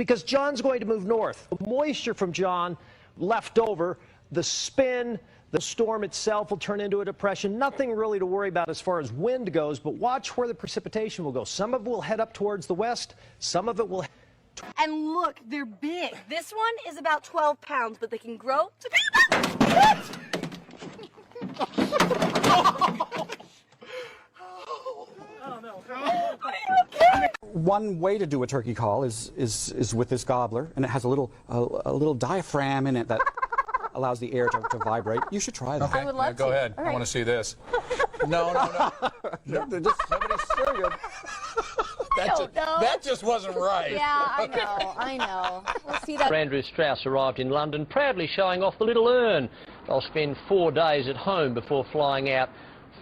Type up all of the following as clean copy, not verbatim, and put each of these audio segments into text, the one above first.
because John's going to move north. Moisture from John left over, the spin, the storm itself will turn into a depression. Nothing really to worry about as far as wind goes, but watch where the precipitation will go. Some of it will head up towards the west, some of it will. And look, they're big. This one is about 12 pounds, but they can grow to be about... One way to do a turkey call is with this gobbler, and it has a little diaphragm in it that allows the air to vibrate. You should try that. Okay, I would love go to. ahead. All I right. want to see this. No. Nobody's serious. That just wasn't right. Yeah, I know. We'll see that. Andrew Strauss arrived in London, proudly showing off the little urn. They'll spend 4 days at home before flying out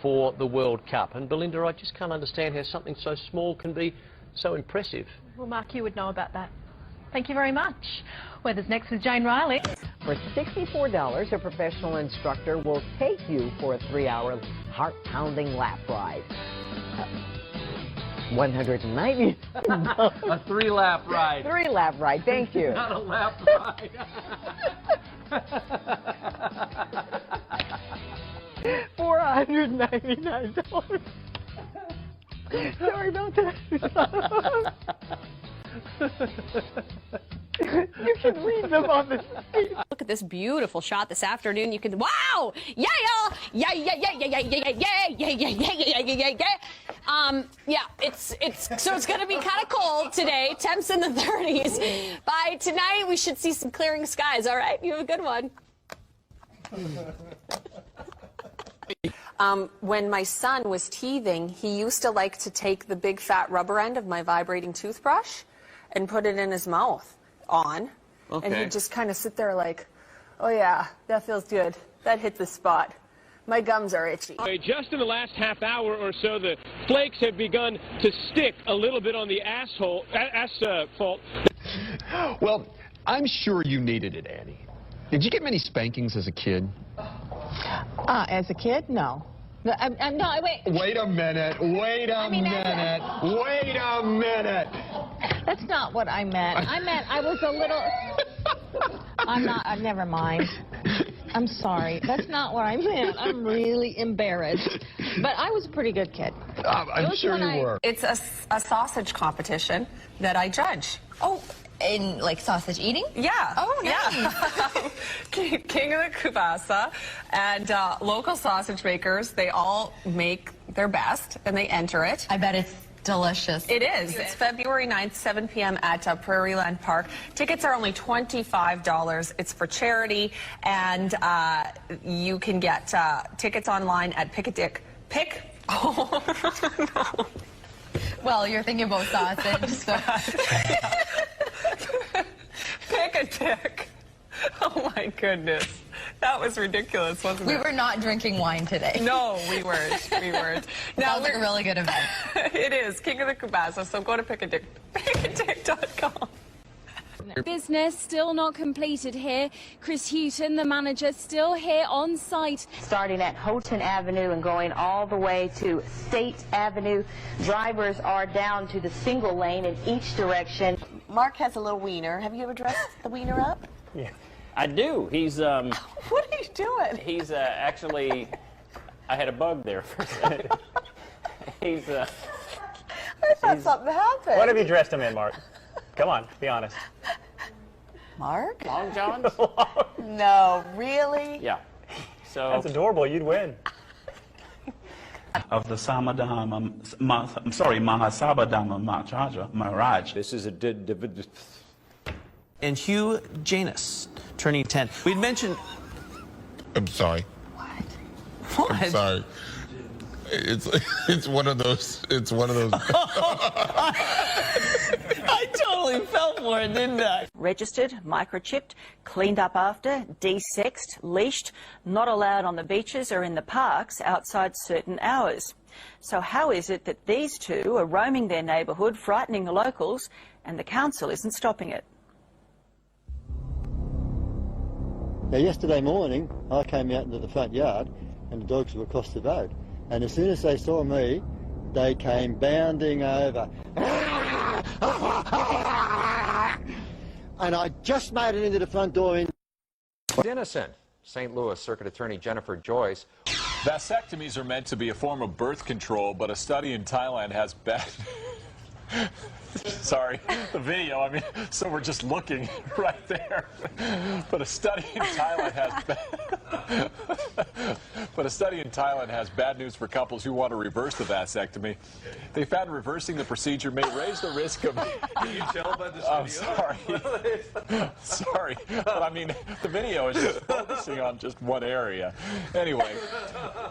for the World Cup. And Belinda, I just can't understand how something so small can be so impressive. Well, Mark, you would know about that. Thank you very much. Weather's next with Jane Riley. For $64, a professional instructor will take you for a 3-hour heart-pounding lap ride. 190. A 3-lap ride. 3-lap ride, thank you. Not a lap ride. $499. Sorry about that. You can read them on the street. Look at this beautiful shot this afternoon. You can, wow! Yeah, y'all! Yeah, yeah, yeah, yeah, yeah, yeah, yeah, yeah, yeah, yeah, yeah, yeah, yeah. Yeah, so it's gonna be kind of cold today. Temps in the 30s. By tonight, we should see some clearing skies. All right, you have a good one. When my son was teething, he used to like to take the big fat rubber end of my vibrating toothbrush and put it in his mouth on. Okay. And he'd just kind of sit there like, oh yeah, that feels good. That hit the spot. My gums are itchy. Just in the last half hour or so, the flakes have begun to stick a little bit on the asphalt. Well, I'm sure you needed it, Annie. Did you get many spankings as a kid? As a kid, no. No, wait. Wait a minute. Wait a minute. Wait a minute. That's not what I meant. I meant I was a little... I'm not... never mind. I'm sorry. That's not what I meant. I'm really embarrassed. But I was a pretty good kid. I'm sure you were. It's a sausage competition that I judge. Oh, in like sausage eating? Yeah. Oh, nice. Yeah. King of the Kubasa and local sausage makers, they all make their best and they enter it. I bet it's delicious. It is. It's February 9th, 7 p.m. at Prairie Land Park. Tickets are only $25. It's for charity, and you can get tickets online at Oh, no. Well, you're thinking about sausage, so... Pick. Oh, my goodness. That was ridiculous, wasn't it? We were not drinking wine today. No, we weren't. We weren't. Sounds like a really good event. It is. King of the Kubasa, so go to pickadick.com. Business still not completed here. Chris Houghton, the manager, still here on site. Starting at Houghton Avenue and going all the way to State Avenue. Drivers are down to the single lane in each direction. Mark has a little wiener. Have you ever dressed the wiener up? Yeah, I do. He's What are you doing? He's actually, I had a bug there for a second. I thought something happened. What have you dressed him in, Mark? Come on, be honest. Mark? Long Johns? No, really? Yeah. So that's adorable. You'd win. Of the Mahasabadama Maharaj. This is and Hugh Janus, turning 10. We'd mentioned... I'm sorry. What? I'm sorry. It's one of those. I totally fell for it, didn't I? Registered, microchipped, cleaned up after, de-sexed, leashed, not allowed on the beaches or in the parks outside certain hours. So how is it that these two are roaming their neighbourhood, frightening the locals, and the council isn't stopping it? Now, yesterday morning, I came out into the front yard, and the dogs were across the road. And as soon as they saw me, they came bounding over. and I just made it into the front door in. Innocent. St. Louis Circuit Attorney Jennifer Joyce. Vasectomies are meant to be a form of birth control, but a study in Thailand has bad... Sorry, the video, I mean, so we're just looking right there. But a study in Thailand has bad news for couples who want to reverse the vasectomy. They found reversing the procedure may raise the risk of... Can you tell by this video? I'm sorry. Sorry, but I mean, the video is just focusing on just one area. Anyway,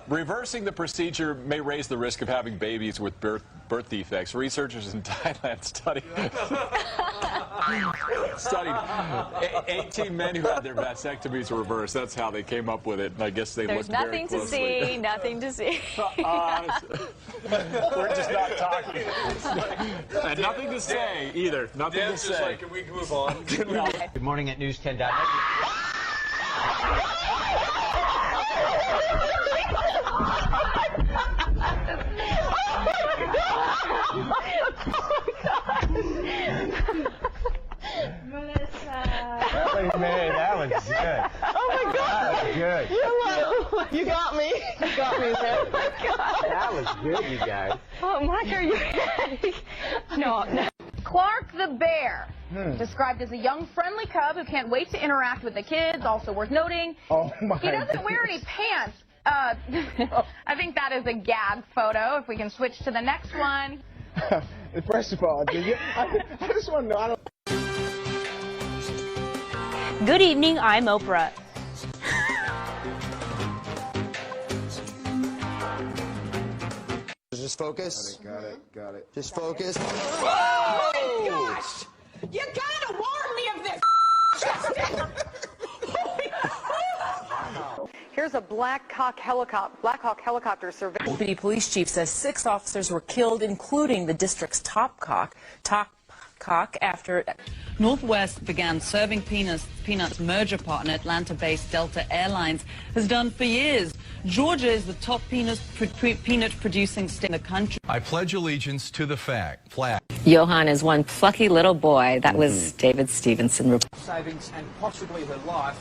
reversing the procedure may raise the risk of having babies with birth defects. Researchers in Thailand studied 18 men who had their vasectomies reversed. That's how they came up with it, and I guess they looked very closely. Nothing to see. We're just not talking. And nothing to say either. Nothing to say. Like, can we move on? Good morning at News 10. That was good. Oh my God! That was good. You got me. You got me there. That was good, you guys. Oh, Mike, are you ready? No. Clark the bear, described as a young, friendly cub who can't wait to interact with the kids. Also worth noting, he doesn't wear any pants. I think that is a gag photo. If we can switch to the next one. First of all, I just want to know. Good evening, I'm Oprah. Just focus. Got it. Just focus. Oh my gosh! You gotta warn me of this. Here's a Black Hawk helicopter survey. Deputy Police Chief says 6 officers were killed, including the district's top cock after Northwest began serving Peanuts merger partner Atlanta-based Delta Airlines has done for years. Georgia is the top peanut producing state in the country. I pledge allegiance to the flag. Johan is one plucky little boy. That was David Stevenson. Savings and possibly her life.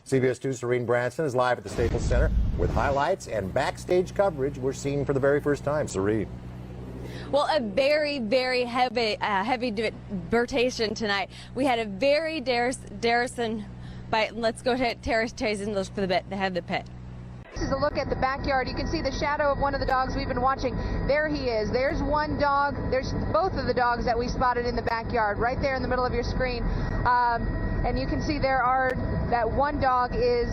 CBS 2's Serene Branson is live at the Staples Center with highlights and backstage coverage we're seeing for the very first time. Serene. Well, a very, very heavy debatation tonight. We had a very Darrison bite. Let's go to Terrace Chase and look for the bit. They have the pit. This is a look at the backyard. You can see the shadow of one of the dogs we've been watching. There he is. There's one dog. There's both of the dogs that we spotted in the backyard, right there in the middle of your screen. And you can see that one dog is